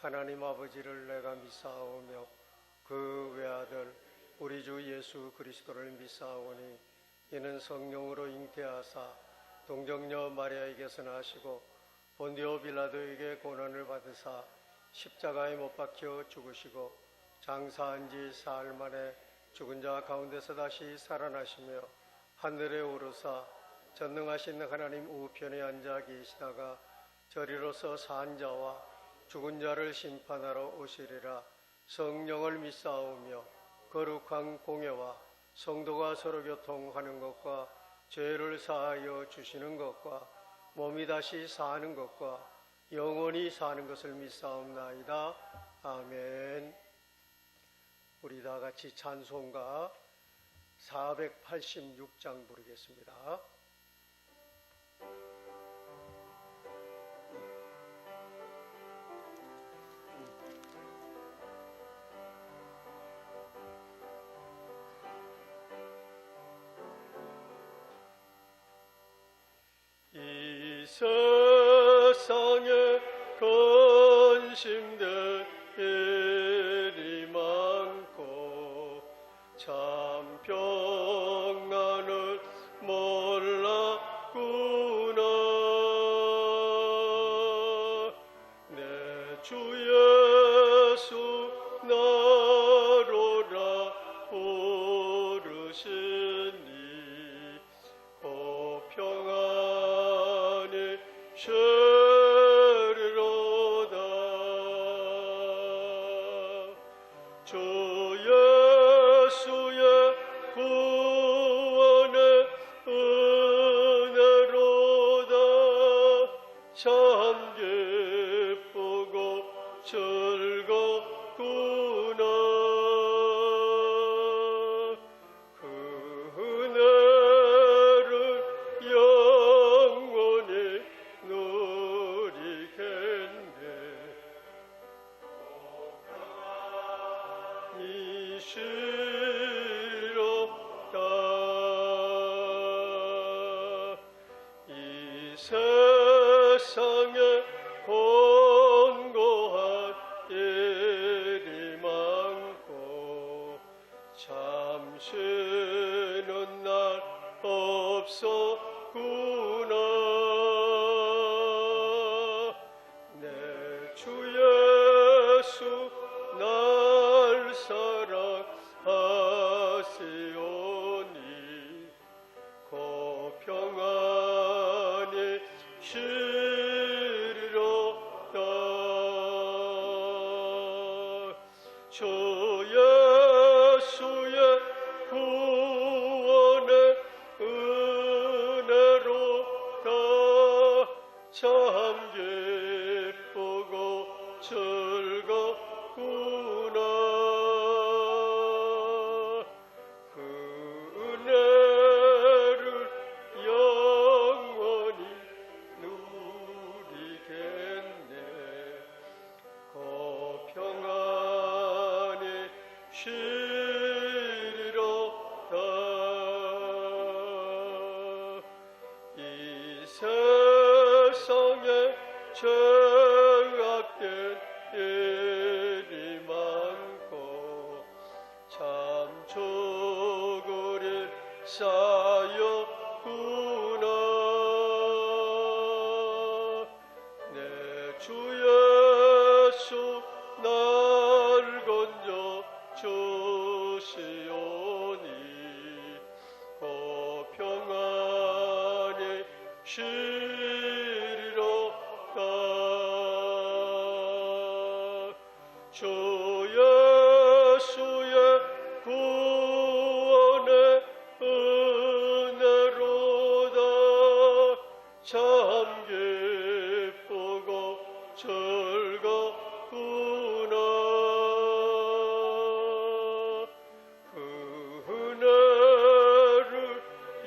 하나님 아버지를 내가 믿사오며 그 외아들 우리 주 예수 그리스도를 믿사오니 이는 성령으로 잉태하사 동정녀 마리아에게서 나시고 본디오 빌라도에게 고난을 받으사 십자가에 못 박혀 죽으시고 장사한 지 사흘 만에 죽은 자 가운데서 다시 살아나시며 하늘에 오르사 전능하신 하나님 우편에 앉아 계시다가 저리로서 산 자와 죽은 자를 심판하러 오시리라. 성령을 믿사오며 거룩한 공예와 성도가 서로 교통하는 것과 죄를 사하여 주시는 것과 몸이 다시 사는 것과 영원히 사는 것을 믿사옵나이다. 아멘. 우리 다 같이 찬송가 486장 부르겠습니다. 이 세상에 근심될 일이 많고 참 평안을 몰랐구나. 내 주 예수 나로라 부르시니 그 평안이 쉬리로다. 주 예수의 구원의 은혜로다. 참 기쁘고 즐겁구나. 그 은혜를 영원히 누리겠네. 이 시로다. 이 세상에 권고한 일이 많고 참 쉬는 날 없었구나. 내 주 예수 날 사랑하시오니 그 평안이 쉬리로다. 주 예수의 구원의 은혜로다. 참 기쁘고 즐겁구나. 그 은혜를 영원히 누리겠네. 그 평안이 쉬리로다. 이 세상에 죄악된 일이 많고 참 죽으리 쌓였구나. 내 주 예수 날 건져 주시오니 그 평안이 쉬리로다. 주 예수의 구원의 은혜로다. 참 기쁘고 즐겁구나. 그 은혜를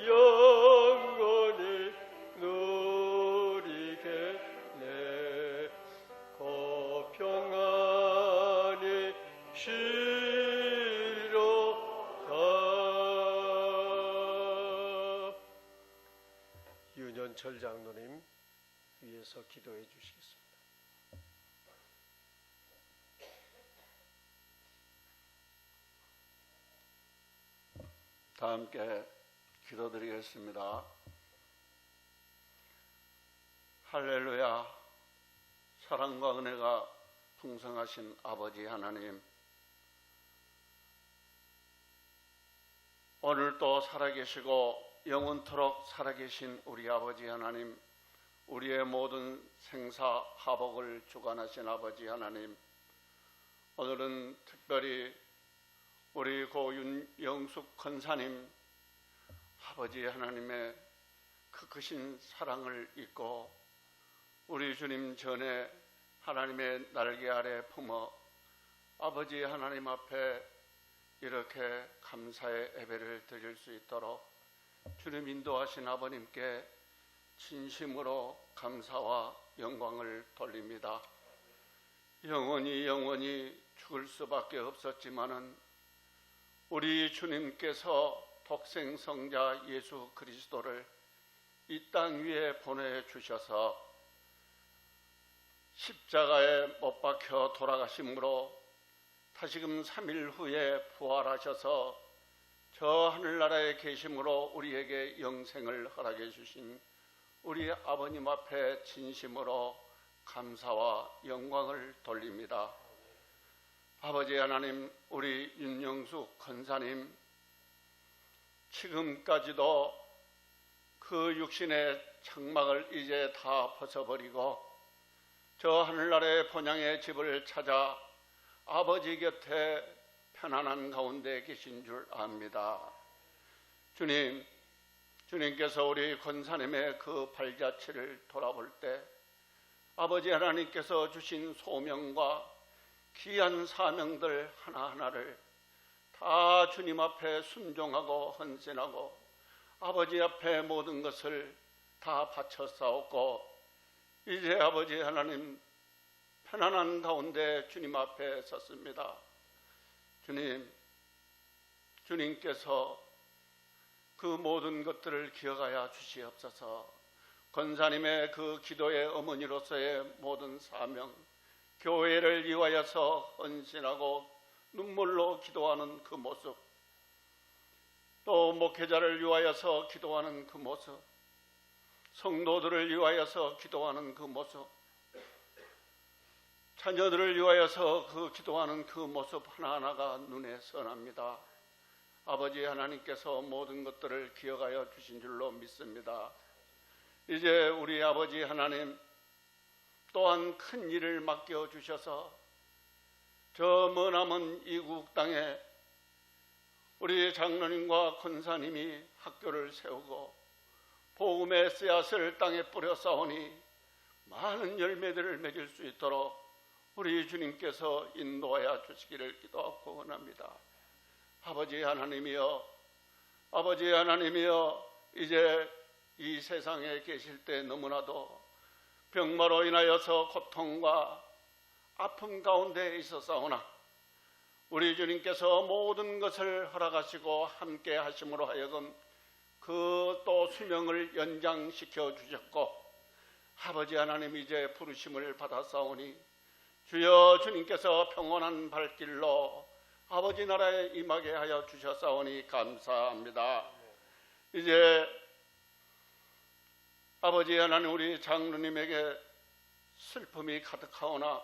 영원히 누리겠네. 그 평안이 쉬리로다. 윤현철 장로님 위에서 기도해 주시겠습니다. 다 함께 기도드리겠습니다. 할렐루야. 사랑과 은혜가 풍성하신 아버지 하나님, 오늘도 살아계시고 영원토록 살아계신 우리 아버지 하나님, 우리의 모든 생사화복을 주관하신 아버지 하나님, 오늘은 특별히 우리 고 윤영숙 권사님 아버지 하나님의 그 크신 사랑을 잊고 우리 주님 전에 하나님의 날개 아래 품어 아버지 하나님 앞에 이렇게 감사의 예배를 드릴 수 있도록 주님 인도하신 아버님께 진심으로 감사와 영광을 돌립니다. 영원히 죽을 수밖에 없었지만은 우리 주님께서 독생성자 예수 그리스도를 이 땅 위에 보내주셔서 십자가에 못 박혀 돌아가심으로 다시금 3일 후에 부활하셔서 저 하늘나라에 계심으로 우리에게 영생을 허락해 주신 우리 아버님 앞에 진심으로 감사와 영광을 돌립니다. 아버지 하나님, 우리 윤영숙 권사님 지금까지도 그 육신의 장막을 이제 다 벗어버리고 저 하늘나라의 본향의 집을 찾아 아버지 곁에 편안한 가운데 계신 줄 압니다. 주님께서 우리 권사님의 그 발자취를 돌아볼 때 아버지 하나님께서 주신 소명과 귀한 사명들 하나하나를 다 주님 앞에 순종하고 헌신하고 아버지 앞에 모든 것을 다 바쳐 싸웠고 이제 아버지 하나님 편안한 가운데 주님 앞에 섰습니다. 주님께서 그 모든 것들을 기억하여 주시옵소서. 권사님의 그 기도의 어머니로서의 모든 사명, 교회를 위하여서 헌신하고 눈물로 기도하는 그 모습, 또 목회자를 위하여서 기도하는 그 모습, 성도들을 위하여서 기도하는 그 모습, 자녀들을 위하여서 그 기도하는 그 모습 하나하나가 눈에 선합니다. 아버지 하나님께서 모든 것들을 기억하여 주신 줄로 믿습니다. 이제 우리 아버지 하나님 또한 큰 일을 맡겨주셔서 저 머나먼 이국 땅에 우리 장로님과 권사님이 학교를 세우고 복음의 씨앗을 땅에 뿌려 쌓으니 많은 열매들을 맺을 수 있도록 우리 주님께서 인도하여 주시기를 기도하고 원합니다. 아버지 하나님이여 이제 이 세상에 계실 때 너무나도 병마로 인하여서 고통과 아픔 가운데 있었사오나 우리 주님께서 모든 것을 허락하시고 함께 하심으로 하여금 그 또 수명을 연장시켜 주셨고 아버지 하나님 이제 부르심을 받았사오니 주여 주님께서 평온한 발길로 아버지 나라에 임하게 하여 주셨사오니 감사합니다. 이제 아버지 하나님 우리 장로님에게 슬픔이 가득하오나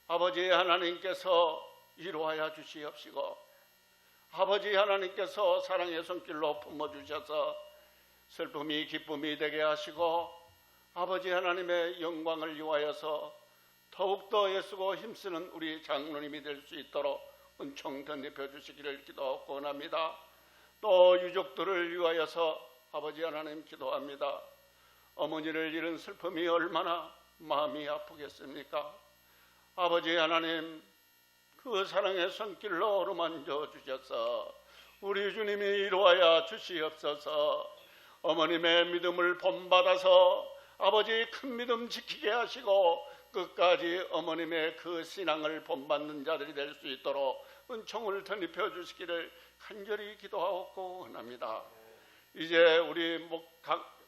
아버지 하나님께서 위로하여 주시옵시고 아버지 하나님께서 사랑의 손길로 품어주셔서 슬픔이 기쁨이 되게 하시고 아버지 하나님의 영광을 위하여서 더욱더 애쓰고 힘쓰는 우리 장로님이 될 수 있도록 은총 덧입혀 주시기를 기도하고 원합니다. 또 유족들을 위하여서 아버지 하나님 기도합니다. 어머니를 잃은 슬픔이 얼마나 마음이 아프겠습니까? 아버지 하나님 그 사랑의 손길로 어루만져 주셔서 우리 주님이 이루어야 주시옵소서. 어머님의 믿음을 본받아서 아버지 큰 믿음 지키게 하시고 끝까지 어머님의 그 신앙을 본받는 자들이 될 수 있도록 은총을 덧입혀 주시기를 간절히 기도하고 원합니다. 이제 우리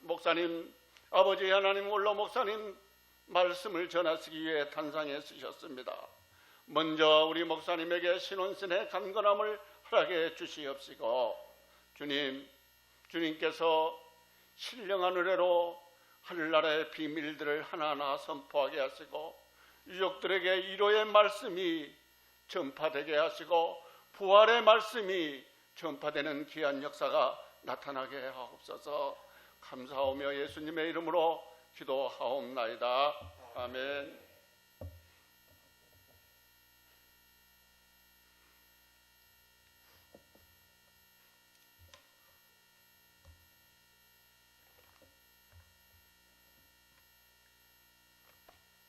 목사님 아버지 하나님 원로 목사님 말씀을 전하시기 위해 단상에 쓰셨습니다. 먼저 우리 목사님에게 신혼신의 간건함을 허락해 주시옵시고 주님께서 신령한 은혜로 하늘나라의 비밀들을 하나하나 선포하게 하시고 유족들에게 위로의 말씀이 전파되게 하시고 부활의 말씀이 전파되는 귀한 역사가 나타나게 하옵소서. 감사하며 예수님의 이름으로 기도하옵나이다. 아멘.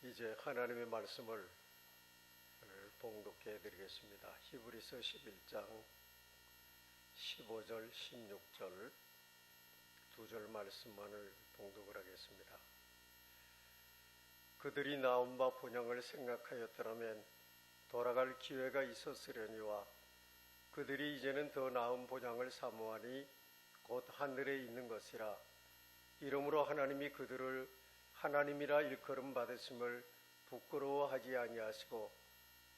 이제 하나님의 말씀을 봉독해 드리겠습니다. 히브리서 11장 15절 16절 두 절 말씀만을 봉독을 하겠습니다. 그들이 나온 바 본향을 생각하였더라면 돌아갈 기회가 있었으려니와 그들이 이제는 더 나은 본향을 사모하니 곧 하늘에 있는 것이라. 이러므로 하나님이 그들을 하나님이라 일컬음 받으심을 부끄러워하지 아니하시고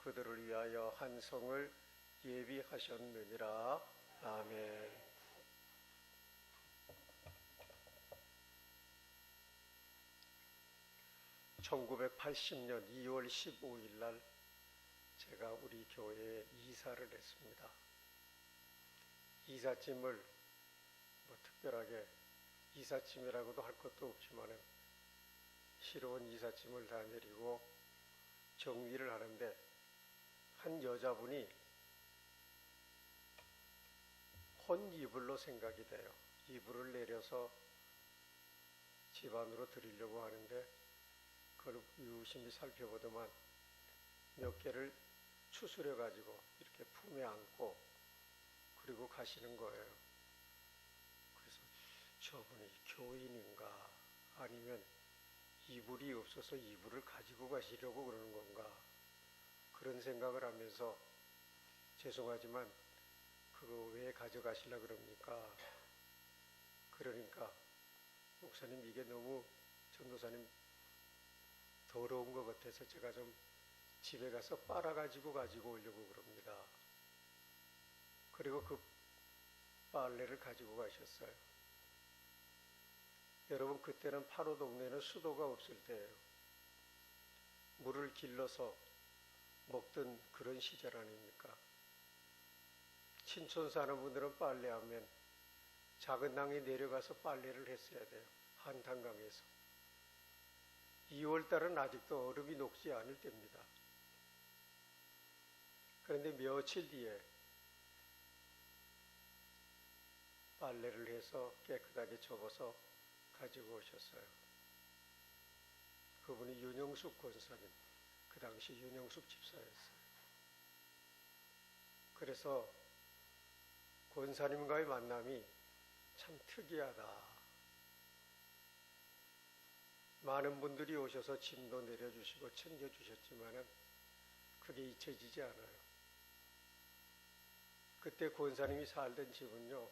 그들을 위하여 한 성을 예비하셨느니라. 아멘. (1980년 2월 15일) 날 제가 우리 교회에 이사를 했습니다. 이삿짐을 특별하게 이삿짐이라고도 할 것도 없지만 새로운 이삿짐을 다 내리고 정리를 하는데 한 여자분이 혼 이불로 생각이 돼요. 이불을 내려서 집 안으로 들이려고 하는데 그걸 유심히 살펴보더만 몇 개를 추스려 가지고 이렇게 품에 안고 그리고 가시는 거예요. 그래서 저분이 교인인가 아니면 이불이 없어서 이불을 가지고 가시려고 그러는 건가, 그런 생각을 하면서 죄송하지만 그거 왜 가져가시려고 그럽니까? 그러니까 목사님 이게 너무 전도사님 더러운 것 같아서 제가 좀 집에 가서 빨아가지고 가지고 오려고 그럽니다. 그리고 그 빨래를 가지고 가셨어요. 여러분, 그때는 파로 동네는 수도가 없을 때예요. 물을 길러서 먹던 그런 시절 아닙니까? 신촌 사는 분들은 빨래하면 작은 강에 내려가서 빨래를 했어야 돼요. 한탄강에서. 2월달은 아직도 얼음이 녹지 않을 때입니다. 그런데 며칠 뒤에 빨래를 해서 깨끗하게 접어서 가지고 오셨어요. 그분이 윤영숙 권사님, 그 당시 윤영숙 집사였어요. 그래서 권사님과의 만남이 참 특이하다. 많은 분들이 오셔서 짐도 내려주시고 챙겨주셨지만은 그게 잊혀지지 않아요. 그때 권사님이 살던 집은요,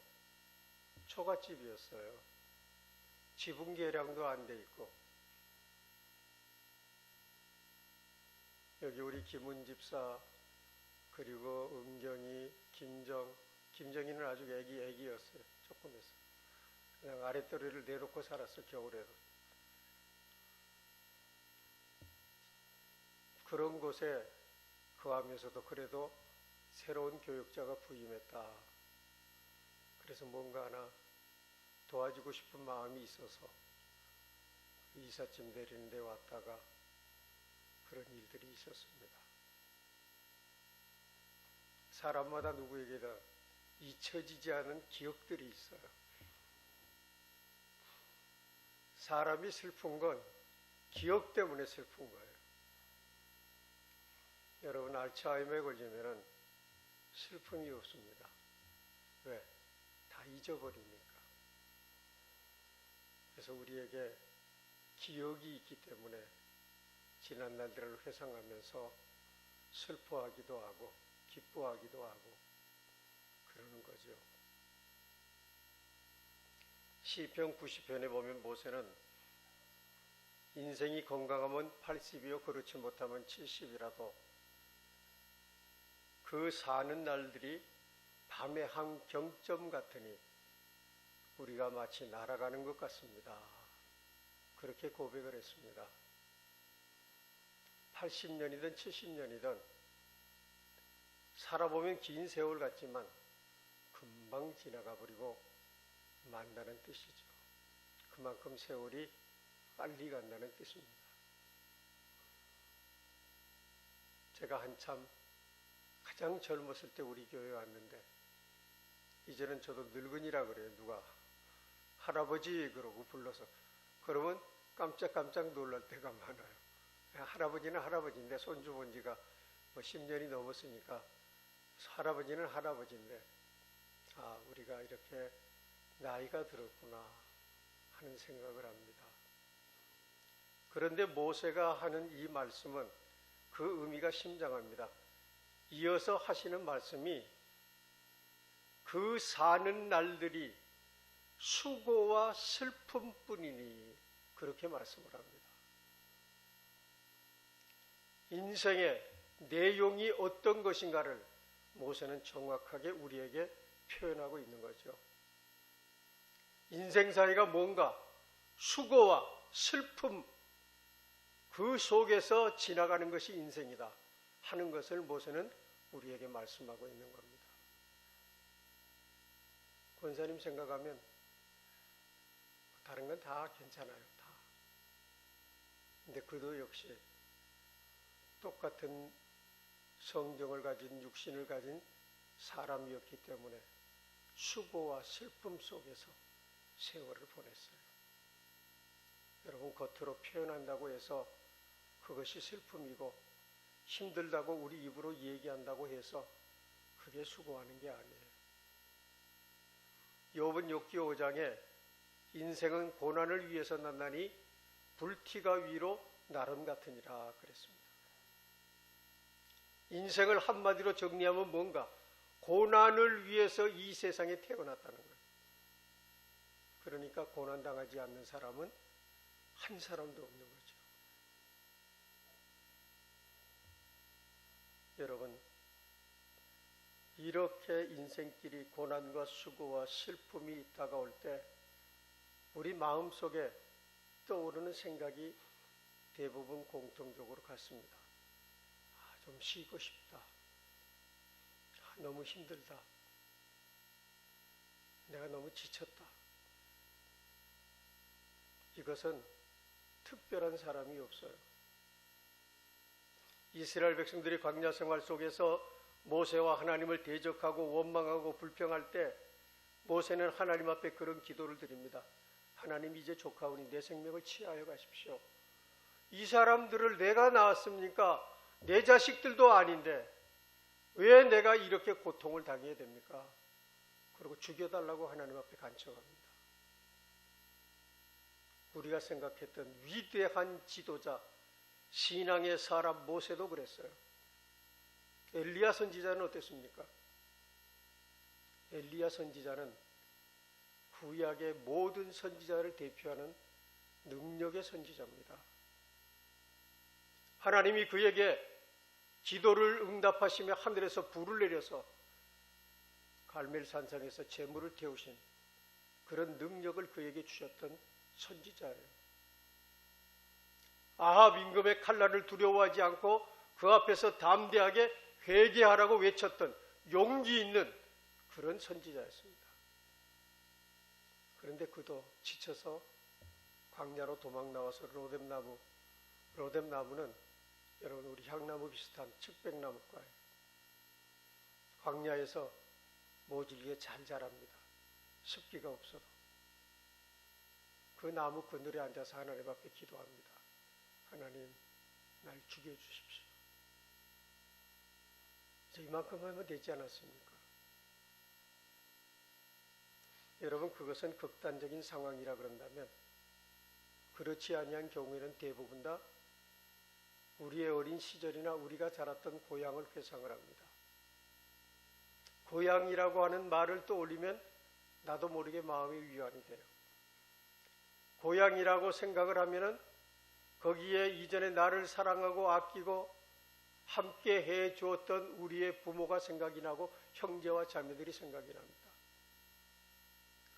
초가집이었어요. 지붕 계량도 안 돼 있고, 여기 우리 김은 집사, 그리고 은경이, 김정이는 아주 애기였어요. 조금해서. 그냥 아랫도리를 내놓고 살았어, 겨울에도. 그런 곳에 거하면서도 그래도 새로운 교육자가 부임했다. 그래서 뭔가 하나 도와주고 싶은 마음이 있어서 이삿짐 내리는 데 왔다가 그런 일들이 있었습니다. 사람마다 누구에게나 잊혀지지 않은 기억들이 있어요. 사람이 슬픈 건 기억 때문에 슬픈 거예요. 여러분, 알츠하이머에 걸리면은 슬픔이 없습니다. 왜? 다 잊어버리니까. 그래서 우리에게 기억이 있기 때문에 지난 날들을 회상하면서 슬퍼하기도 하고 기뻐하기도 하고 그러는 거죠. 시편 90편에 보면 모세는 인생이 건강하면 80이요 그렇지 못하면 70이라도 그 사는 날들이 밤의 한 경점 같으니 우리가 마치 날아가는 것 같습니다. 그렇게 고백을 했습니다. 80년이든 70년이든 살아보면 긴 세월 같지만 금방 지나가 버리고 만다는 뜻이죠. 그만큼 세월이 빨리 간다는 뜻입니다. 제가 한참 가장 젊었을 때 우리 교회에 왔는데 이제는 저도 늙은이라 그래요. 누가 할아버지 그러고 불러서 그러면 깜짝깜짝 놀랄 때가 많아요. 할아버지는 할아버지인데 손주 본 지가 10년이 넘었으니까 할아버지는 할아버지인데 우리가 이렇게 나이가 들었구나 하는 생각을 합니다. 그런데 모세가 하는 이 말씀은 그 의미가 심장합니다. 이어서 하시는 말씀이 그 사는 날들이 수고와 슬픔뿐이니 그렇게 말씀을 합니다. 인생의 내용이 어떤 것인가를 모세는 정확하게 우리에게 표현하고 있는 거죠. 인생사이가 뭔가 수고와 슬픔 그 속에서 지나가는 것이 인생이다 하는 것을 모세는 우리에게 말씀하고 있는 겁니다. 권사님 생각하면 다른 건 다 괜찮아요. 다. 근데 그도 역시 똑같은 성경을 가진 육신을 가진 사람이었기 때문에 수고와 슬픔 속에서 세월을 보냈어요. 여러분 겉으로 표현한다고 해서 그것이 슬픔이고 힘들다고 우리 입으로 얘기한다고 해서 그게 수고하는 게 아니에요. 욥은 욥기 5장에 인생은 고난을 위해서 났나니 불티가 위로 나름 같으니라 그랬습니다. 인생을 한마디로 정리하면 뭔가 고난을 위해서 이 세상에 태어났다는 거예요. 그러니까 고난당하지 않는 사람은 한 사람도 없는 거죠. 여러분, 이렇게 인생길이 고난과 수고와 슬픔이 다가올 때 우리 마음속에 떠오르는 생각이 대부분 공통적으로 같습니다. 좀 쉬고 싶다. 너무 힘들다. 내가 너무 지쳤다. 이것은 특별한 사람이 없어요. 이스라엘 백성들이 광야 생활 속에서 모세와 하나님을 대적하고 원망하고 불평할 때 모세는 하나님 앞에 그런 기도를 드립니다. 하나님, 이제 조카오니 내 생명을 취하여 가십시오. 이 사람들을 내가 낳았습니까? 내 자식들도 아닌데 왜 내가 이렇게 고통을 당해야 됩니까? 그리고 죽여달라고 하나님 앞에 간청합니다. 우리가 생각했던 위대한 지도자, 신앙의 사람 모세도 그랬어요. 엘리야 선지자는 어땠습니까? 엘리야 선지자는 구약의 모든 선지자를 대표하는 능력의 선지자입니다. 하나님이 그에게 기도를 응답하시며 하늘에서 불을 내려서 갈멜산상에서 재물을 태우신 그런 능력을 그에게 주셨던 선지자예요. 아합 임금의 칼날을 두려워하지 않고 그 앞에서 담대하게 회개하라고 외쳤던 용기 있는 그런 선지자였습니다. 그런데 그도 지쳐서 광야로 도망 나와서 로뎀나무는 여러분 우리 향나무 비슷한 측백나무과예요. 광야에서 모질게 잘 자랍니다. 습기가 없어도. 그 나무 그늘에 앉아서 하나님 앞에 기도합니다. 하나님, 날 죽여주십시오. 이제 이만큼 하면 되지 않았습니까? 여러분, 그것은 극단적인 상황이라 그런다면 그렇지 아니한 경우에는 대부분 다 우리의 어린 시절이나 우리가 자랐던 고향을 회상을 합니다. 고향이라고 하는 말을 떠올리면 나도 모르게 마음이 위안이 돼요. 고향이라고 생각을 하면은 거기에 이전에 나를 사랑하고 아끼고 함께 해 주었던 우리의 부모가 생각이 나고 형제와 자매들이 생각이 납니다.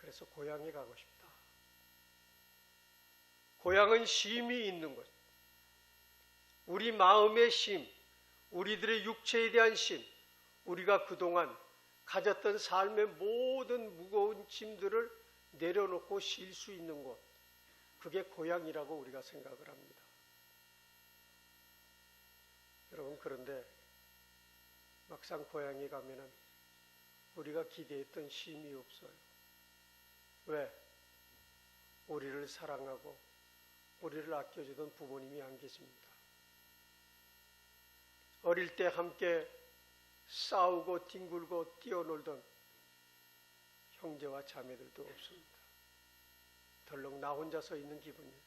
그래서 고향에 가고 싶다. 고향은 쉼이 있는 곳. 우리 마음의 쉼, 우리들의 육체에 대한 쉼, 우리가 그동안 가졌던 삶의 모든 무거운 짐들을 내려놓고 쉴 수 있는 곳, 그게 고향이라고 우리가 생각을 합니다. 여러분, 그런데 막상 고향에 가면은 우리가 기대했던 쉼이 없어요. 왜? 우리를 사랑하고 우리를 아껴주던 부모님이 안 계십니다. 어릴 때 함께 싸우고 뒹굴고 뛰어놀던 형제와 자매들도 없습니다. 덜렁 나 혼자 서 있는 기분이에요.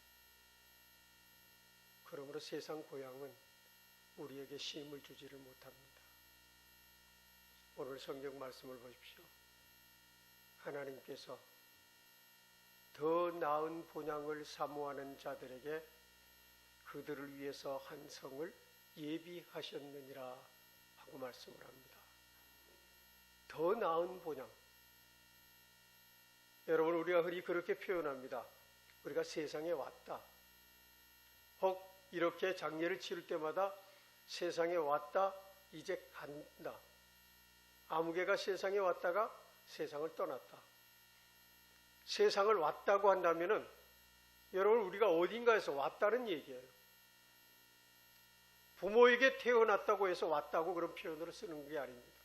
그러므로 세상 고향은 우리에게 쉼을 주지를 못합니다. 오늘 성경 말씀을 보십시오. 하나님께서 더 나은 본향을 사모하는 자들에게 그들을 위해서 한 성을 예비하셨느니라 하고 말씀을 합니다. 더 나은 본향. 여러분, 우리가 흔히 그렇게 표현합니다. 우리가 세상에 왔다. 혹 이렇게 장례를 치를 때마다 세상에 왔다, 이제 간다. 아무개가 세상에 왔다가 세상을 떠났다. 세상을 왔다고 한다면은 여러분, 우리가 어딘가에서 왔다는 얘기예요. 부모에게 태어났다고 해서 왔다고 그런 표현으로 쓰는 게 아닙니다.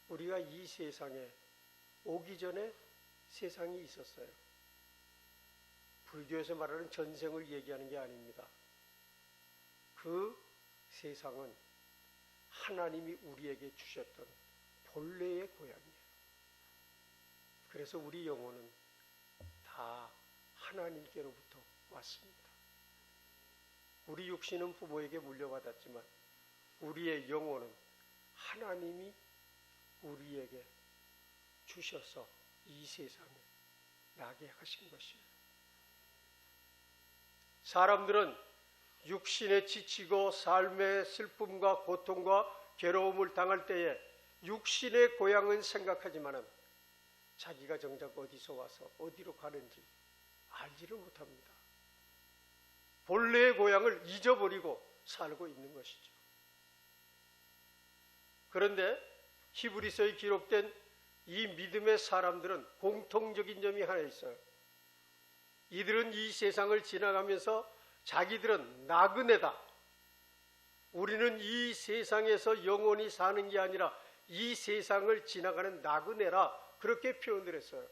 우리가 이 세상에 오기 전에 세상이 있었어요. 불교에서 말하는 전생을 얘기하는 게 아닙니다. 그 세상은 하나님이 우리에게 주셨던 본래의 고향이에요. 그래서 우리 영혼은 다 하나님께로부터 왔습니다. 우리 육신은 부모에게 물려받았지만 우리의 영혼은 하나님이 우리에게 주셔서 이 세상에 나게 하신 것이에요. 사람들은 육신에 지치고 삶의 슬픔과 고통과 괴로움을 당할 때에 육신의 고향은 생각하지만은 자기가 정작 어디서 와서 어디로 가는지 알지를 못합니다. 본래의 고향을 잊어버리고 살고 있는 것이죠. 그런데 히브리서에 기록된 이 믿음의 사람들은 공통적인 점이 하나 있어요. 이들은 이 세상을 지나가면서 자기들은 나그네다. 우리는 이 세상에서 영원히 사는 게 아니라 이 세상을 지나가는 나그네라. 그렇게 표현을 했어요.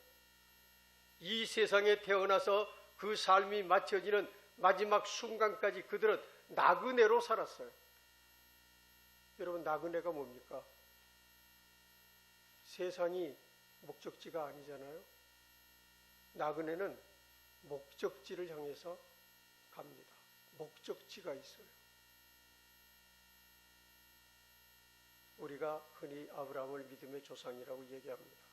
이 세상에 태어나서 그 삶이 마쳐지는 마지막 순간까지 그들은 나그네로 살았어요. 여러분, 나그네가 뭡니까? 세상이 목적지가 아니잖아요. 나그네는 목적지를 향해서 갑니다. 목적지가 있어요. 우리가 흔히 아브라함을 믿음의 조상이라고 얘기합니다.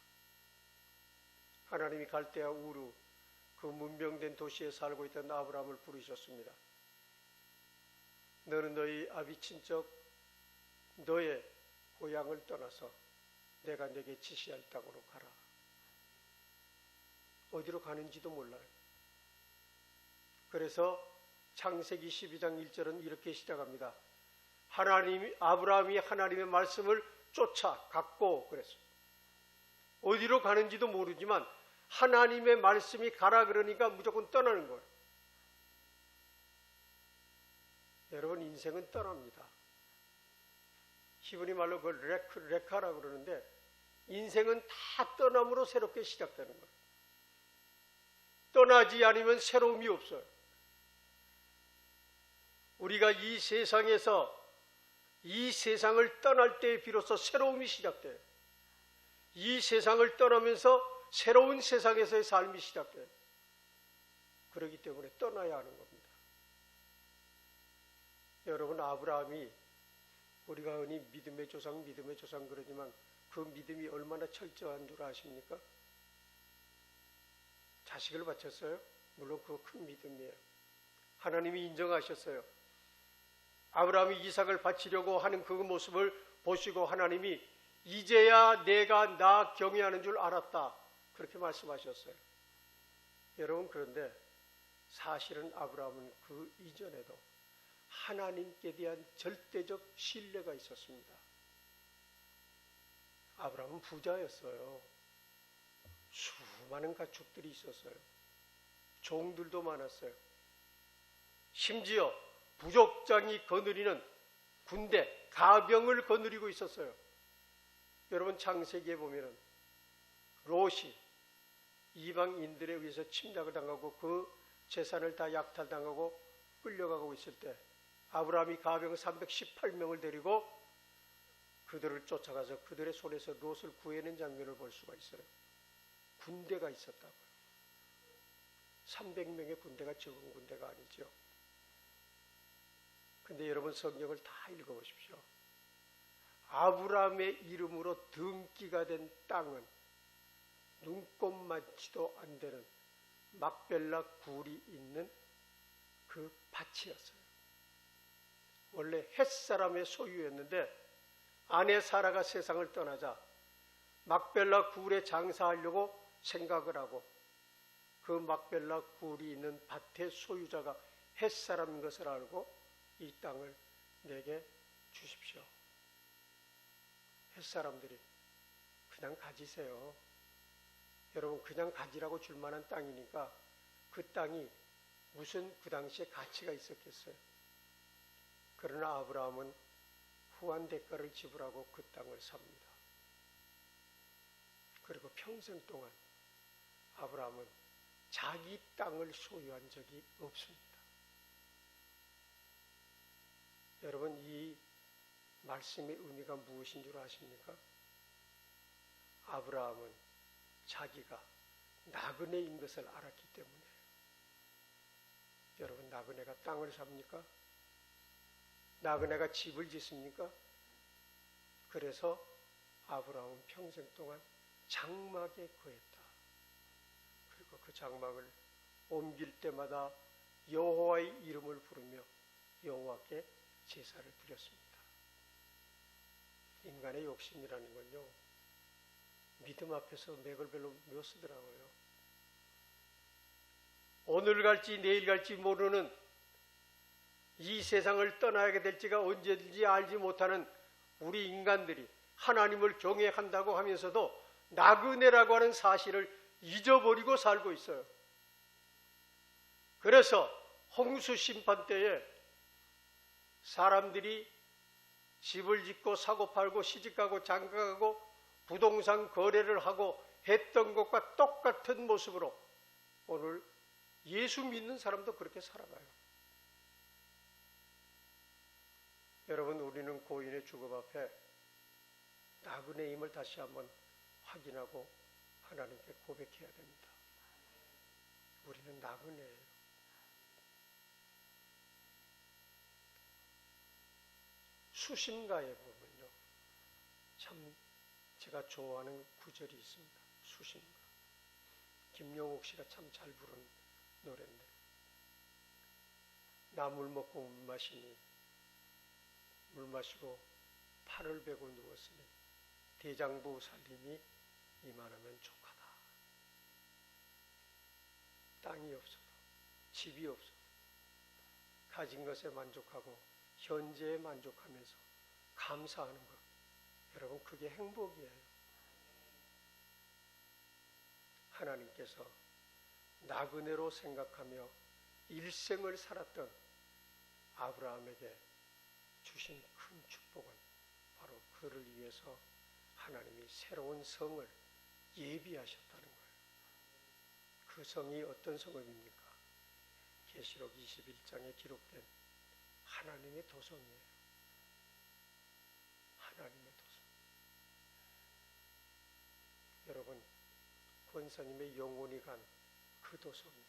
하나님이 갈대아 우르, 그 문명된 도시에 살고 있던 아브라함을 부르셨습니다. 너는 너희 아비 친척, 너의 고향을 떠나서 내가 내게 지시할 땅으로 가라. 어디로 가는지도 몰라요. 그래서 창세기 12장 1절은 이렇게 시작합니다. 아브라함이 하나님의 말씀을 쫓아갔고 그랬어요. 어디로 가는지도 모르지만 하나님의 말씀이 가라 그러니까 무조건 떠나는 거예요. 여러분, 인생은 떠납니다. 히브리 말로 그걸 레카라고 그러는데 인생은 다 떠남으로 새롭게 시작되는 거예요. 떠나지 않으면 새로움이 없어요. 우리가 이 세상에서 이 세상을 떠날 때에 비로소 새로움이 시작돼요. 이 세상을 떠나면서 새로운 세상에서의 삶이 시작돼요. 그렇기 때문에 떠나야 하는 겁니다. 여러분, 아브라함이 우리가 흔히 믿음의 조상 그러지만 그 믿음이 얼마나 철저한 줄 아십니까? 자식을 바쳤어요. 물론 그거 큰 믿음이에요. 하나님이 인정하셨어요. 아브라함이 이삭을 바치려고 하는 그 모습을 보시고 하나님이 이제야 내가 나 경외하는 줄 알았다. 그렇게 말씀하셨어요. 여러분, 그런데 사실은 아브라함은 그 이전에도 하나님께 대한 절대적 신뢰가 있었습니다. 아브라함은 부자였어요. 수많은 가축들이 있었어요. 종들도 많았어요. 심지어 부족장이 거느리는 군대, 가병을 거느리고 있었어요. 여러분, 창세기에 보면은 롯이 이방인들에 의해서 침략을 당하고 그 재산을 다 약탈당하고 끌려가고 있을 때 아브라함이 가병 318명을 데리고 그들을 쫓아가서 그들의 손에서 롯을 구해낸 장면을 볼 수가 있어요. 군대가 있었다고요. 300명의 군대가 적은 군대가 아니죠. 근데 여러분, 성경을 다 읽어보십시오. 아브라함의 이름으로 등기가 된 땅은 눈꼽만치도 안 되는 막벨라 굴이 있는 그 밭이었어요. 원래 헷사람의 소유였는데 아내 사라가 세상을 떠나자 막벨라 굴에 장사하려고 생각을 하고 그 막벨라 굴이 있는 밭의 소유자가 헷사람인 것을 알고 이 땅을 내게 주십시오. 햇사람들이 그냥 가지세요. 여러분, 그냥 가지라고 줄 만한 땅이니까 그 땅이 무슨 그 당시에 가치가 있었겠어요. 그러나 아브라함은 후한 대가를 지불하고 그 땅을 삽니다. 그리고 평생 동안 아브라함은 자기 땅을 소유한 적이 없습니다. 여러분, 이 말씀의 의미가 무엇인 줄 아십니까? 아브라함은 자기가 나그네인 것을 알았기 때문이에요. 여러분, 나그네가 땅을 삽니까? 나그네가 집을 짓습니까? 그래서 아브라함은 평생 동안 장막에 거했다. 그리고 그 장막을 옮길 때마다 여호와의 이름을 부르며 여호와께 제사를 드렸습니다. 인간의 욕심이라는 건요, 믿음 앞에서 맥을 별로 못 쓰더라고요. 오늘 갈지 내일 갈지 모르는 이 세상을 떠나게 될지가 언제든지 알지 못하는 우리 인간들이 하나님을 경외한다고 하면서도 나그네라고 하는 사실을 잊어버리고 살고 있어요. 그래서 홍수 심판 때에 사람들이 집을 짓고 사고 팔고 시집가고 장가가고 부동산 거래를 하고 했던 것과 똑같은 모습으로 오늘 예수 믿는 사람도 그렇게 살아가요. 여러분, 우리는 고인의 죽음 앞에 나그네임을 다시 한번 확인하고 하나님께 고백해야 됩니다. 우리는 나그네예요. 수신가에 보면요, 참 제가 좋아하는 구절이 있습니다. 수신가. 김용옥 씨가 참 잘 부른 노래인데, 나 물 먹고 물 마시니 물 마시고 팔을 베고 누웠으니 대장부 살림이 이만하면 족하다. 땅이 없어도, 집이 없어도 가진 것에 만족하고 현재에 만족하면서 감사하는 것, 여러분, 그게 행복이에요. 하나님께서 나그네로 생각하며 일생을 살았던 아브라함에게 주신 큰 축복은 바로 그를 위해서 하나님이 새로운 성을 예비하셨다는 거예요. 그 성이 어떤 성읍입니까? 계시록 21장에 기록된 하나님의 도성이에요. 하나님의 도성. 여러분, 권사님의 영혼이 간 그 도성이에요.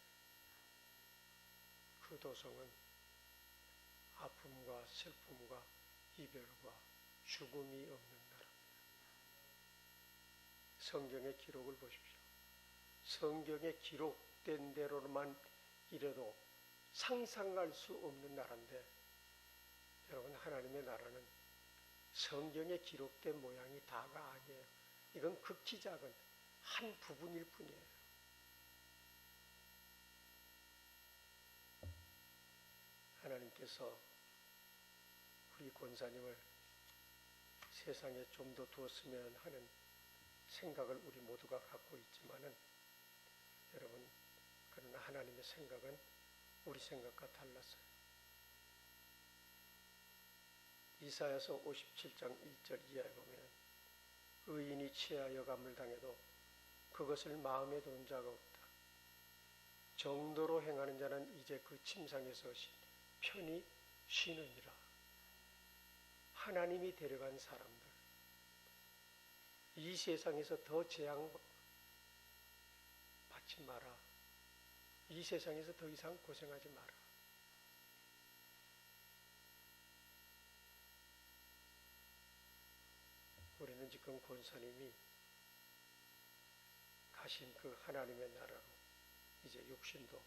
그 도성은 아픔과 슬픔과 이별과 죽음이 없는 나라입니다. 성경의 기록을 보십시오. 성경에 기록된 대로만 이래도 상상할 수 없는 나라인데, 여러분, 하나님의 나라는 성경에 기록된 모양이 다가 아니에요. 이건 극히 작은 한 부분일 뿐이에요. 하나님께서 우리 권사님을 세상에 좀 더 두었으면 하는 생각을 우리 모두가 갖고 있지만은 여러분, 그러나 하나님의 생각은 우리 생각과 달랐어요. 이사야서 57장 1절 이하에 보면 의인이 취하여 감을 당해도 그것을 마음에 두는 자가 없다. 정도로 행하는 자는 이제 그 침상에서 편히 쉬느니라. 하나님이 데려간 사람들, 이 세상에서 더 재앙 받지 마라. 이 세상에서 더 이상 고생하지 마라. 우리는 지금 권사님이 가신 그 하나님의 나라로 이제 육신도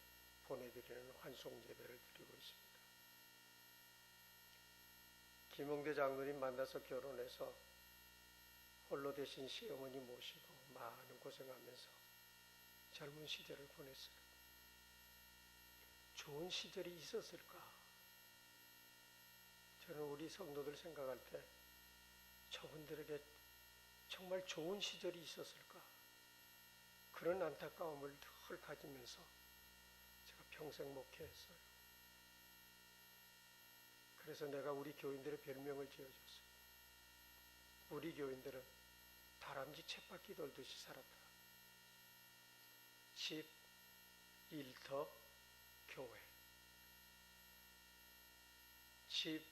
보내드리는 환송 예배를 드리고 있습니다. 김홍대 장로님 만나서 결혼해서 홀로 되신 시어머니 모시고 많은 고생하면서 젊은 시절을 보냈어요. 좋은 시절이 있었을까? 저는 우리 성도들 생각할 때 저분들에게 정말 좋은 시절이 있었을까? 그런 안타까움을 늘 가지면서 제가 평생 목회했어요. 그래서 내가 우리 교인들의 별명을 지어줬어요. 우리 교인들은 다람쥐 쳇바퀴 돌듯이 살았다. 집, 일터, 교회. 집,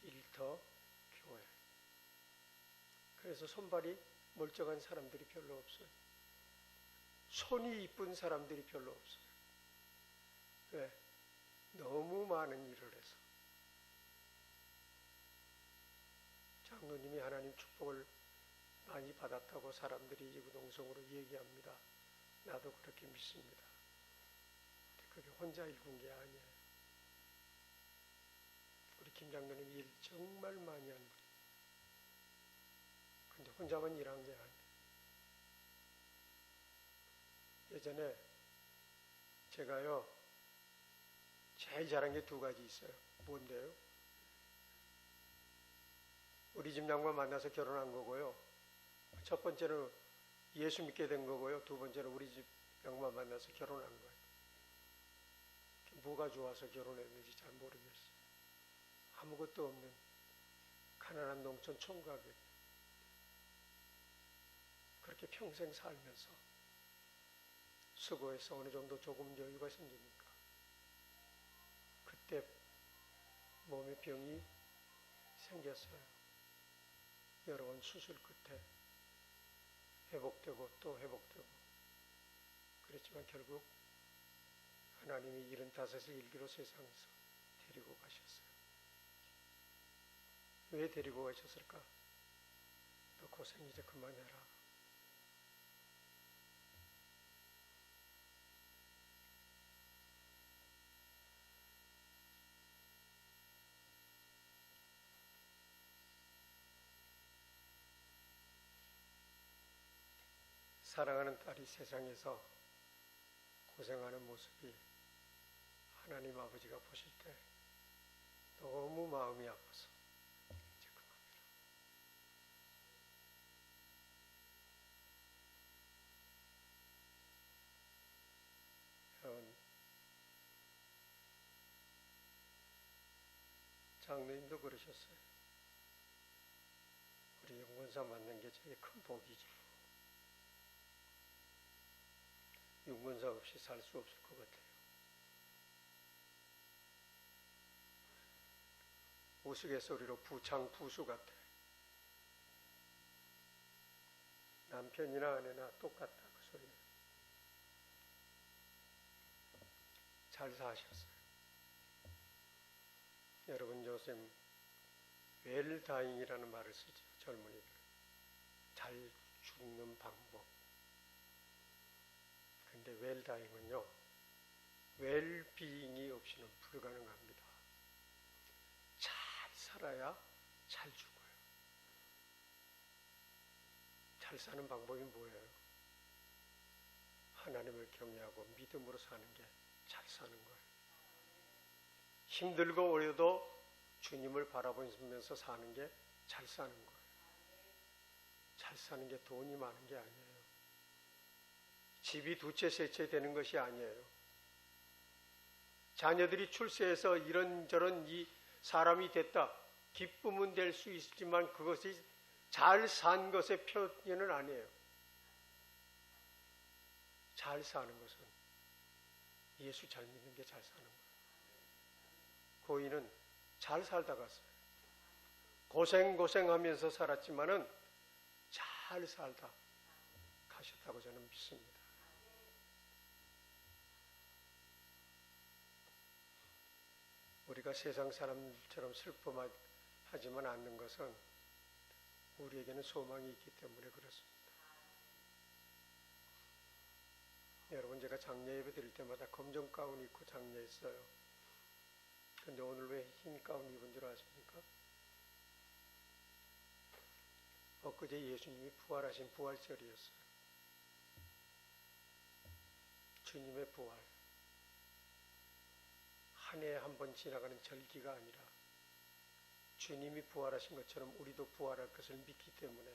일터, 교회. 그래서 손발이 멀쩡한 사람들이 별로 없어요. 손이 이쁜 사람들이 별로 없어요. 왜? 너무 많은 일을 해서. 장로님이 하나님 축복을 많이 받았다고 사람들이 이구동성으로 얘기합니다. 나도 그렇게 믿습니다. 그게 혼자 일군 게 아니에요. 우리 김 장로님 일 정말 많이 한 분. 근데 혼자만 일한 게 아니에요. 예전에 제가요, 제일 잘한 게 두 가지 있어요. 뭔데요? 우리 집 양반 만나서 결혼한 거고요. 첫 번째는 예수 믿게 된 거고요. 두 번째는 우리 집 양반 만나서 결혼한 거예요. 뭐가 좋아서 결혼했는지 잘 모르겠어요. 아무것도 없는 가난한 농촌 총각에 그렇게 평생 살면서 수고해서 어느 정도 조금 여유가 생기니까 그때 몸에 병이 생겼어요. 여러 번 수술 끝에 회복되고 또 회복되고 그랬지만 결국 하나님이 75세 일기로 세상에서 데리고 가셨어요. 왜 데리고 가셨을까? 너 고생 이제 그만해라. 사랑하는 딸이 세상에서 고생하는 모습이 하나님 아버지가 보실 때 너무 마음이 아파서 이제 그만해라. 여러분, 장로님도 그러셨어요. 우리 용건사 만난 게 제일 큰 복이지. 용건사 없이 살 수 없을 것 같아요. 우스갯소리로 부창부수 같아. 남편이나 아내나 똑같다 그 소리예요. 잘 사셨어요. 여러분 요즘 웰다잉이라는 말을 쓰죠. 젊은이들. 잘 죽는 방법. 근데 웰다잉은요, 웰비잉이 없이는 불가능합니다. 잘 살아야 잘 죽어요. 잘 사는 방법이 뭐예요? 하나님을 경외하고 믿음으로 사는 게 잘 사는 거예요. 힘들고 어려도 주님을 바라보면서 사는 게 잘 사는 거예요. 잘 사는 게 돈이 많은 게 아니에요. 집이 두 채, 세 채 되는 것이 아니에요. 자녀들이 출세해서 이런저런 이 사람이 됐다. 기쁨은 될 수 있지만 그것이 잘 산 것의 표현은 아니에요. 잘 사는 것은 예수 잘 믿는 게 잘 사는 거예요. 고인은 잘 살다 갔어요. 고생하면서 살았지만은 잘 살다 가셨다고 저는 믿습니다. 우리가 세상 사람처럼 슬퍼하지만 않는 것은 우리에게는 소망이 있기 때문에 그렇습니다. 여러분, 제가 장례 예배 드릴 때마다 검정 가운 입고 장례했어요. 근데 오늘 왜 흰 가운 입은 줄 아십니까? 엊그제 예수님이 부활하신 부활절이었어요. 주님의 부활. 한 해에 한 번 지나가는 절기가 아니라 주님이 부활하신 것처럼 우리도 부활할 것을 믿기 때문에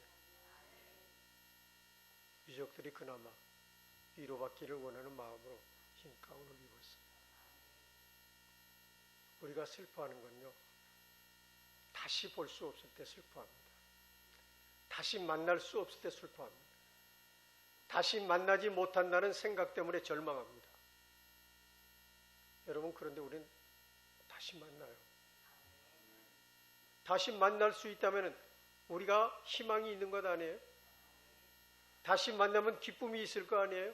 유족들이 그나마 위로받기를 원하는 마음으로 흰 가운을 입었어요. 우리가 슬퍼하는 건요, 다시 볼 수 없을 때 슬퍼합니다. 다시 만날 수 없을 때 슬퍼합니다. 다시 만나지 못한다는 생각 때문에 절망합니다. 여러분, 그런데 우리는 다시 만나요. 다시 만날 수 있다면 우리가 희망이 있는 것 아니에요? 다시 만나면 기쁨이 있을 거 아니에요?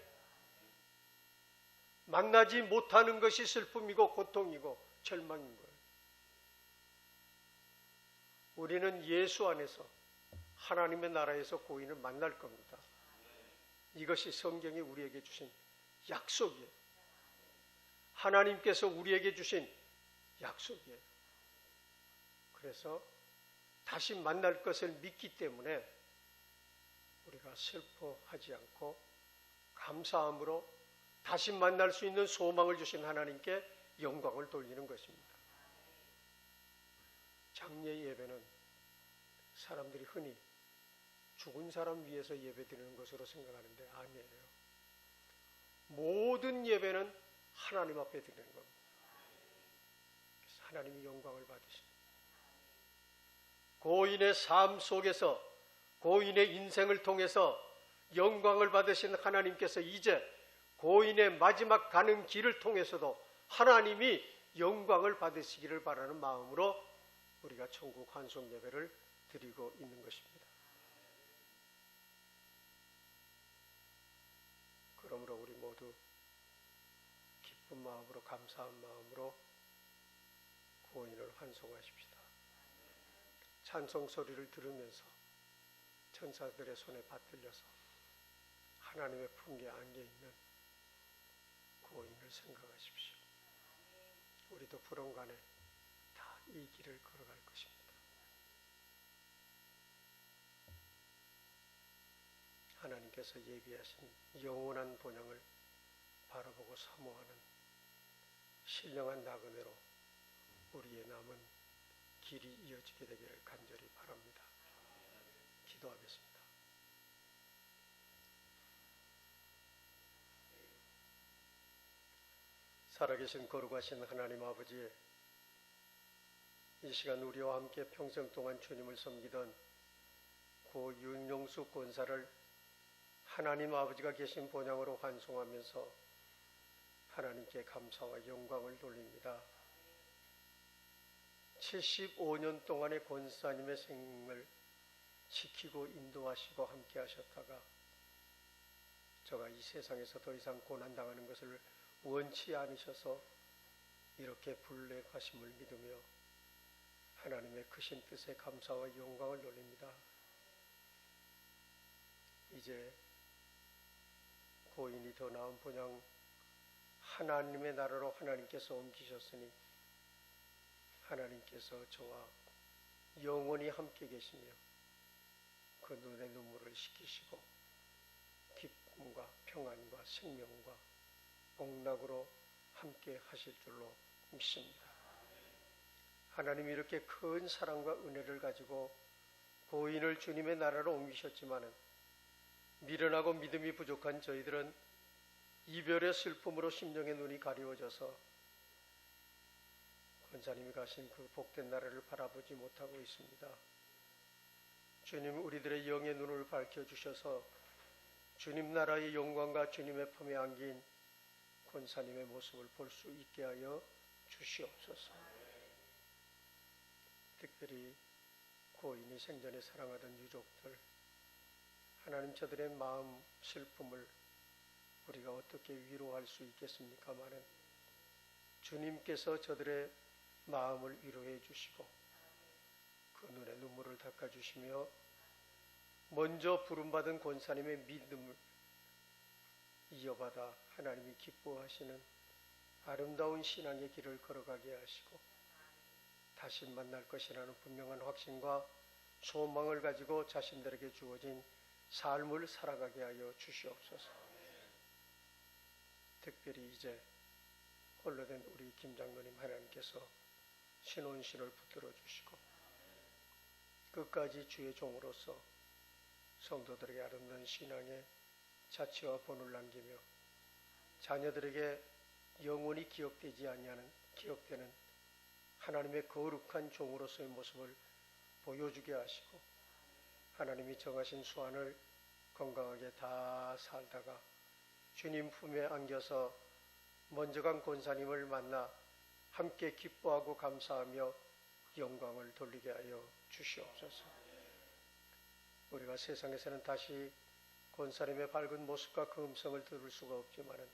만나지 못하는 것이 슬픔이고 고통이고 절망인 거예요. 우리는 예수 안에서 하나님의 나라에서 고인을 만날 겁니다. 이것이 성경이 우리에게 주신 약속이에요. 하나님께서 우리에게 주신 약속이에요. 그래서 다시 만날 것을 믿기 때문에 우리가 슬퍼하지 않고 감사함으로 다시 만날 수 있는 소망을 주신 하나님께 영광을 돌리는 것입니다. 장례 예배는 사람들이 흔히 죽은 사람 위해서 예배드리는 것으로 생각하는데 아니에요. 모든 예배는 하나님 앞에 드리는 겁니다. 그래서 하나님이 영광을 받으십니다. 고인의 삶 속에서 고인의 인생을 통해서 영광을 받으신 하나님께서 이제 고인의 마지막 가는 길을 통해서도 하나님이 영광을 받으시기를 바라는 마음으로 우리가 천국 환송 예배를 드리고 있는 것입니다. 그러므로 우리 모두 기쁜 마음으로 감사한 마음으로 고인을 환송하십시다. 찬송 소리를 들으면서 천사들의 손에 받들려서 하나님의 품에 안겨 있는 고인을 생각하십시오. 우리도 불언간에 다 이 길을 걸어갈 것입니다. 하나님께서 예비하신 영원한 본향을 바라보고 사모하는 신령한 나그네로 우리의 남은 길이 이어지게 되기를 간절히 바랍니다. 기도하겠습니다. 살아계신 거룩하신 하나님 아버지, 이 시간 우리와 함께 평생 동안 주님을 섬기던 고 윤용수 권사를 하나님 아버지가 계신 본향으로 환송하면서 하나님께 감사와 영광을 돌립니다. 75년 동안의 권사님의 생을 지키고 인도하시고 함께 하셨다가 저가 이 세상에서 더 이상 고난당하는 것을 원치 않으셔서 이렇게 불례하심을 믿으며 하나님의 크신 뜻에 감사와 영광을 돌립니다. 이제 고인이 더 나은 본향 하나님의 나라로 하나님께서 옮기셨으니 하나님께서 저와 영원히 함께 계시며 그 눈의 눈물을 씻기시고 기쁨과 평안과 생명과 복락으로 함께 하실 줄로 믿습니다. 하나님이 이렇게 큰 사랑과 은혜를 가지고 고인을 주님의 나라로 옮기셨지만은 미련하고 믿음이 부족한 저희들은 이별의 슬픔으로 심령의 눈이 가리워져서 권사님이 가신 그 복된 나라를 바라보지 못하고 있습니다. 주님, 우리들의 영의 눈을 밝혀주셔서 주님 나라의 영광과 주님의 품에 안긴 권사님의 모습을 볼 수 있게 하여 주시옵소서. 특별히 고인이 생전에 사랑하던 유족들, 하나님 저들의 마음 슬픔을 우리가 어떻게 위로할 수 있겠습니까마는 주님께서 저들의 마음을 위로해 주시고 그 눈에 눈물을 닦아주시며 먼저 부름받은 권사님의 믿음을 이어받아 하나님이 기뻐하시는 아름다운 신앙의 길을 걸어가게 하시고 다시 만날 것이라는 분명한 확신과 소망을 가지고 자신들에게 주어진 삶을 살아가게 하여 주시옵소서. 특별히 이제 홀로 된 우리 김장로님 하나님께서 신혼신을 붙들어 주시고 끝까지 주의 종으로서 성도들에게 아름다운 신앙의 자취와 본을 남기며 자녀들에게 영원히 기억되는 하나님의 거룩한 종으로서의 모습을 보여주게 하시고 하나님이 정하신 수완을 건강하게 다 살다가 주님 품에 안겨서 먼저 간 권사님을 만나 함께 기뻐하고 감사하며 영광을 돌리게 하여 주시옵소서. 우리가 세상에서는 다시 권사님의 밝은 모습과 그 음성을 들을 수가 없지만은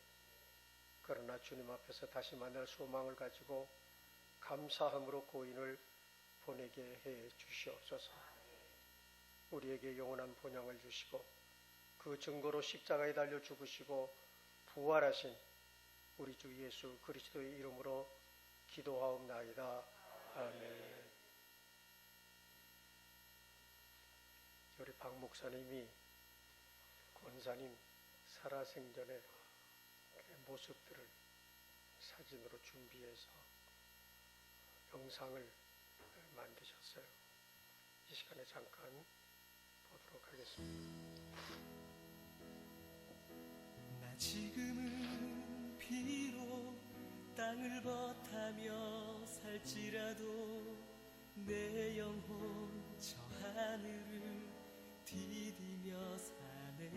그러나 주님 앞에서 다시 만날 소망을 가지고 감사함으로 고인을 보내게 해 주시옵소서. 우리에게 영원한 본향을 주시고 그 증거로 십자가에 달려 죽으시고 부활하신 우리 주 예수 그리스도의 이름으로 기도하옵나이다. 아멘. 우리 박 목사님이 권사님 살아생전의 모습들을 사진으로 준비해서 영상을 만드셨어요. 이 시간에 잠깐 보도록 하겠습니다. 나 지금은 비록 땅을 버타며 살지라도 내 영혼 저 하늘을 디디며 사네.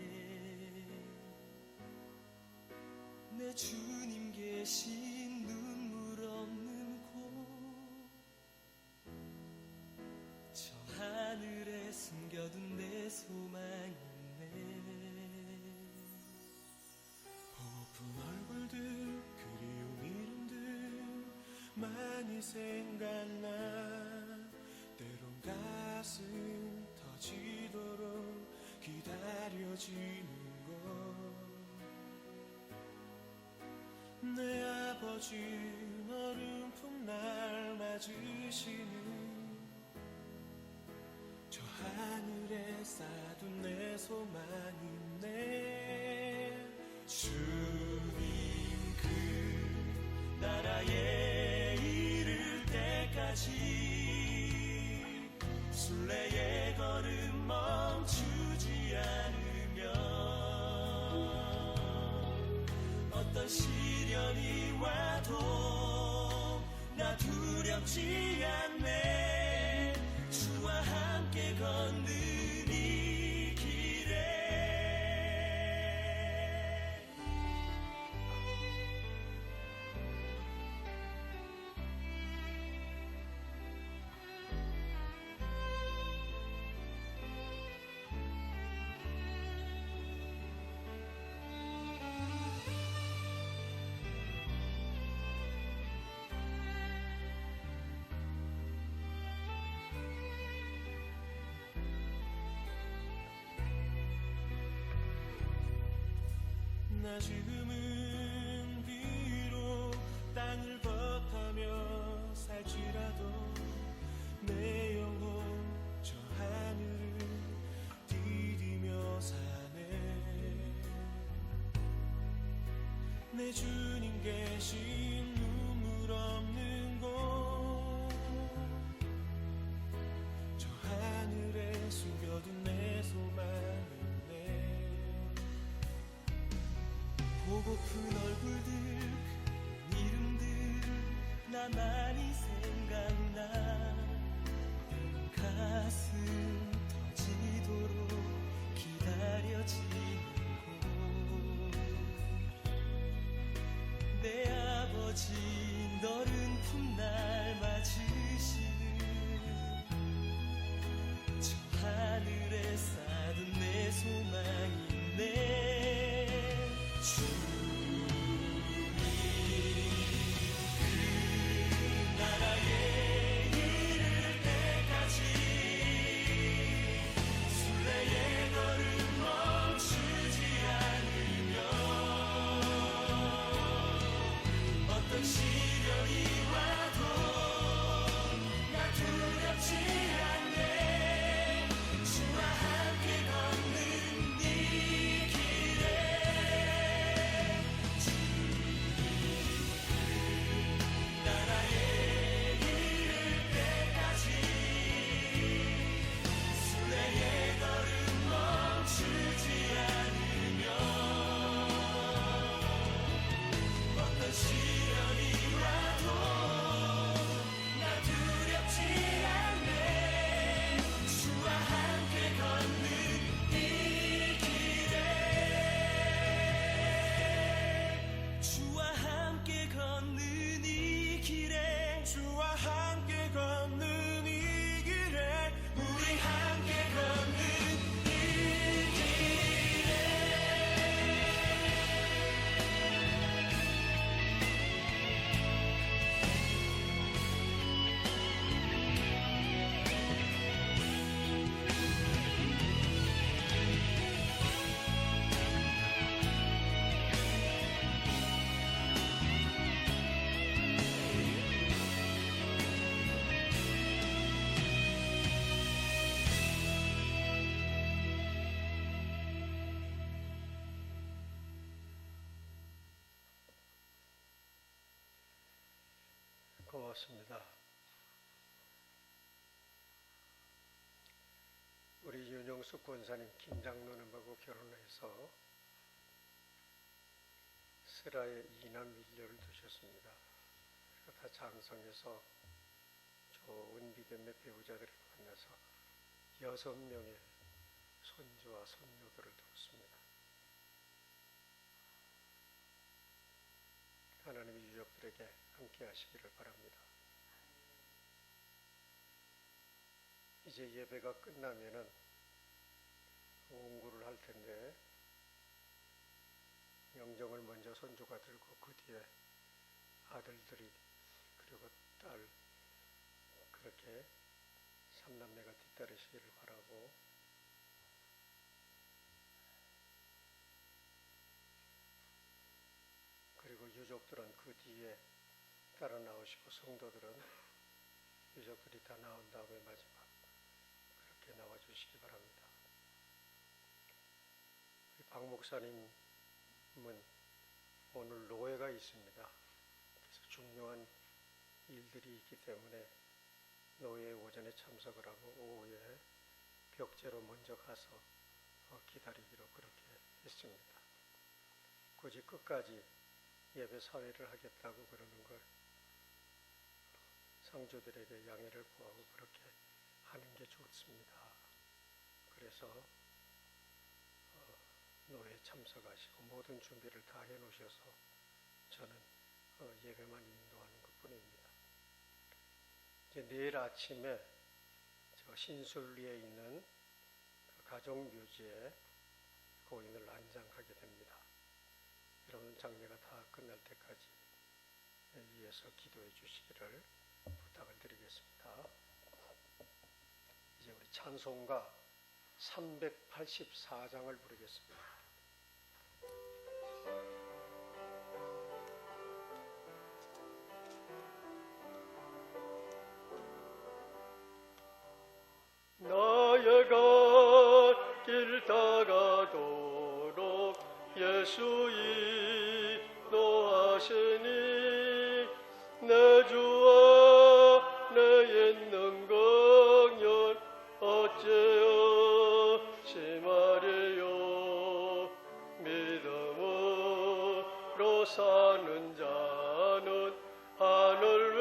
내 주님 계신 눈물 없는 곳 저 하늘에 숨겨둔 내 소망이 있네. 보고픈 얼굴들 그리운 이름들 많이 생각나. 때론 가슴 터지도록 기다려지는 내 아버지 어른품 날 맞으시는 저 하늘에 쌓둔 내 소망이네. 주님 그 나라에 이를 때까지 순례의 걸음 멈추지 않으며 어떤 시련이 와도 나 두렵지 않네. 주와 함께 걷는 이 길에 나 지금은 비록 땅을 버타며 살지라도 내 영혼 저 하늘을 디디며 사네. 내 주님 계신 눈물 없는 곳 저 하늘에 숨겨둔 내 소망이네 보고픈 얼굴들 그 이름들 나 많이 생각나 가슴 터지도록 기다려지는 내 아버지 너른 풋날 맞으시는 저 하늘에 쌓은 내 소망이네 주님 그 나라에 이를 때까지 순례의 걸음 멈추지 않으며 어떤 시련이 와도 나 두렵지 않네 주와 함께 걷는 이 길에 나라에 이를 때까지 순례의 걸음 멈추지 않으며 어떤 시련이 와도 나 두렵지 않네 주와 함께 걷는 이 길에 주와 함께 걷는 이 길에 주와 함께 걷는 이 길에 우리 함께 걷는 이 길에 고맙습니다. 우리 윤영숙 권사님 김장로님하고 결혼해서 슬하에 2남 1녀를 두셨습니다. 다 장성해서 좋은 믿음의 배우자들을 만나서 6명의 손주와 손녀들을 두었습니다. 하나님의 유족들에게 함께 하시기를 바랍니다. 이제 예배가 끝나면은 옹구를 할 텐데 영정을 먼저 손주가 들고 그 뒤에 아들들이 그리고 딸 그렇게 3남매가 뒤따르시기를 바라고 그리고 유족들은 그 뒤에 따라 나오시고 성도들은 유족들이 다 나온 다음에 마지막 그렇게 나와 주시기 바랍니다. 우리 박 목사님은 오늘 노회가 있습니다. 그래서 중요한 일들이 있기 때문에 노회에 오전에 참석을 하고 오후에 벽제로 먼저 가서 기다리기로 그렇게 했습니다. 굳이 끝까지 예배 사회를 하겠다고 그러는 걸 상주들에게 양해를 구하고 그렇게 하는 게 좋습니다. 그래서 노회에 참석하시고 모든 준비를 다 해놓으셔서 저는 예배만 인도하는 것뿐입니다. 이제 내일 아침에 저 신술리에 있는 그 가족묘지에 고인을 안장하게 됩니다. 여러분 장례가 다 끝날 때까지 위해서 기도해 주시기를 부탁을 드리겠습니다. 이제 우리 찬송가 384장을 부르겠습니다. 나의 갓길 다가도록 예수 사는 자는 하늘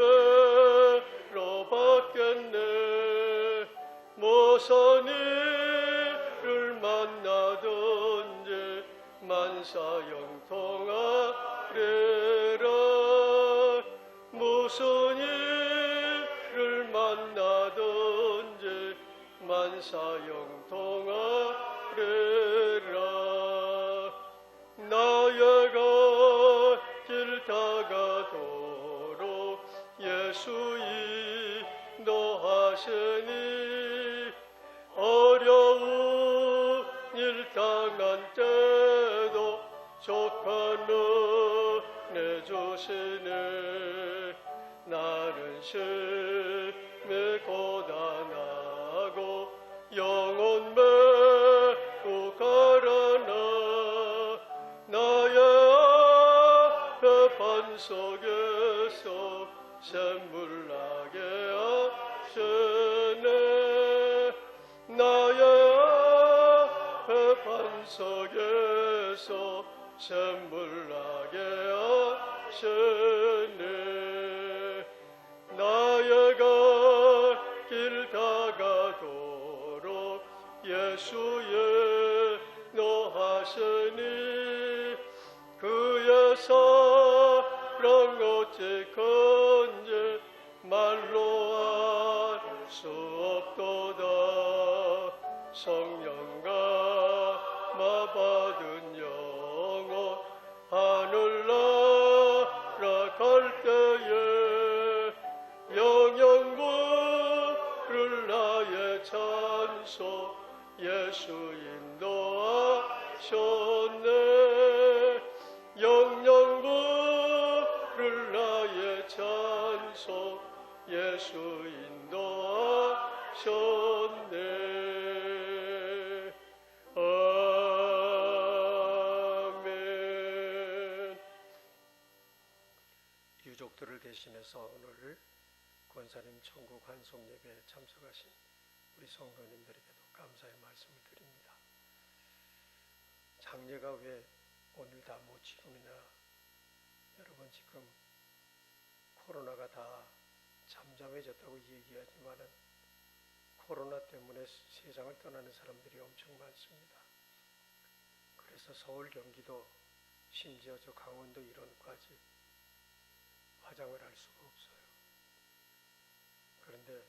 외로 받겠네. 무슨 일을 만나든지 만사형통하리라. 무슨 일을 만나든지 만사형통하리라. 나의 길 다가도록 예수 인도하시니 어려운 일 당한 때도 족한 은혜 주시네. 나는 심히 고단하고 영혼 매우 가라나. 나의 앞에 반 속에서 샘물 나게 하시네. 나의 앞에 반 속에서 샘물 나게 하시네. 나의 길 다가도록 예수의 노하시니 그의 사랑 어찌 큰지 말로 알 수 없도다. 성령과 마받은 영혼 하늘 날아갈 때에 영영 부를 나의 찬송 예수 인도하셨네. 영영 부를 나의 찬송 예수 인도하셨네. 아멘. 유족들을 대신해서 오늘 권사님 천국 환송 예배에 참석하신 우리 성도님들에게도 감사의 말씀을 드립니다. 장례가 왜 오늘 다 못 치르느냐. 여러분 지금 코로나가 다 잠잠해졌다고 얘기하지만은 코로나 때문에 세상을 떠나는 사람들이 엄청 많습니다. 그래서 서울, 경기도, 심지어 저 강원도 일원까지 화장을 할 수가 없어요. 그런데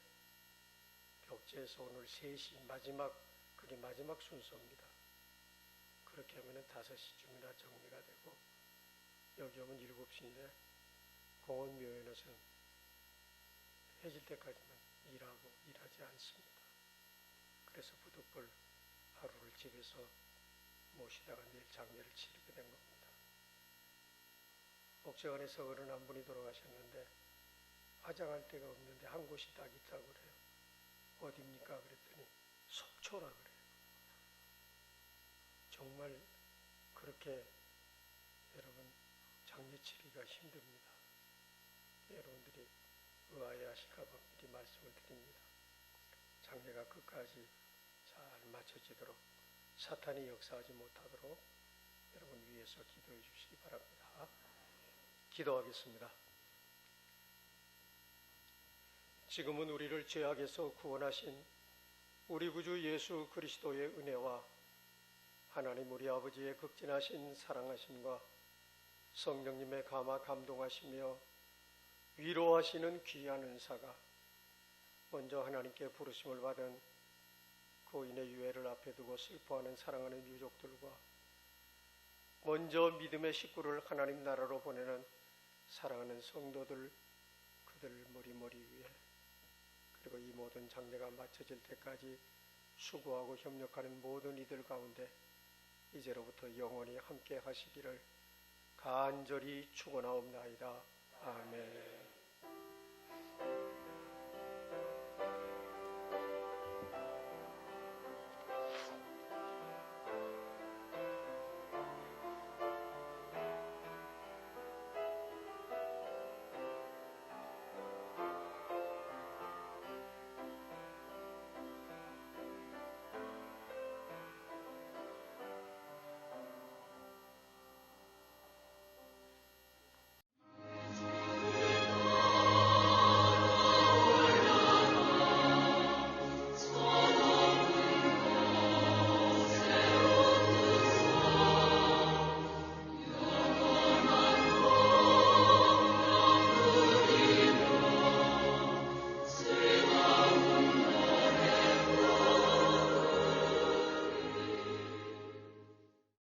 벽지에서 오늘 3시 그게 마지막 순서입니다. 그렇게 하면 5시쯤이나 정리가 되고 여기 오면 7시인데 공원묘연에서는 해질 때까지만 일하지 않습니다. 그래서 부득불 하루를 집에서 모시다가 내일 장례를 치르게 된 겁니다. 옥저간에서 어른 한 분이 돌아가셨는데 화장할 데가 없는데 한 곳이 딱 있다고 그래요. 어디입니까? 그랬더니 속초라 그래요. 정말 그렇게 여러분 장례 치르기가 힘듭니다. 여러분들이 의아해하실까 봐 미리 말씀을 드립니다. 장례가 끝까지 잘 마쳐지도록 사탄이 역사하지 못하도록 여러분 위에서 기도해 주시기 바랍니다. 기도하겠습니다. 지금은 우리를 죄악에서 구원하신 우리 구주 예수 그리스도의 은혜와 하나님 우리 아버지의 극진하신 사랑하심과 성령님의 감화 감동하시며 위로하시는 귀한 은사가 먼저 하나님께 부르심을 받은 고인의 유해를 앞에 두고 슬퍼하는 사랑하는 유족들과 먼저 믿음의 식구를 하나님 나라로 보내는 사랑하는 성도들 그들 머리 위에 그리고 이 모든 장례가 마쳐질 때까지 수고하고 협력하는 모든 이들 가운데 이제로부터 영원히 함께 하시기를 간절히 축원하옵나이다. 아멘.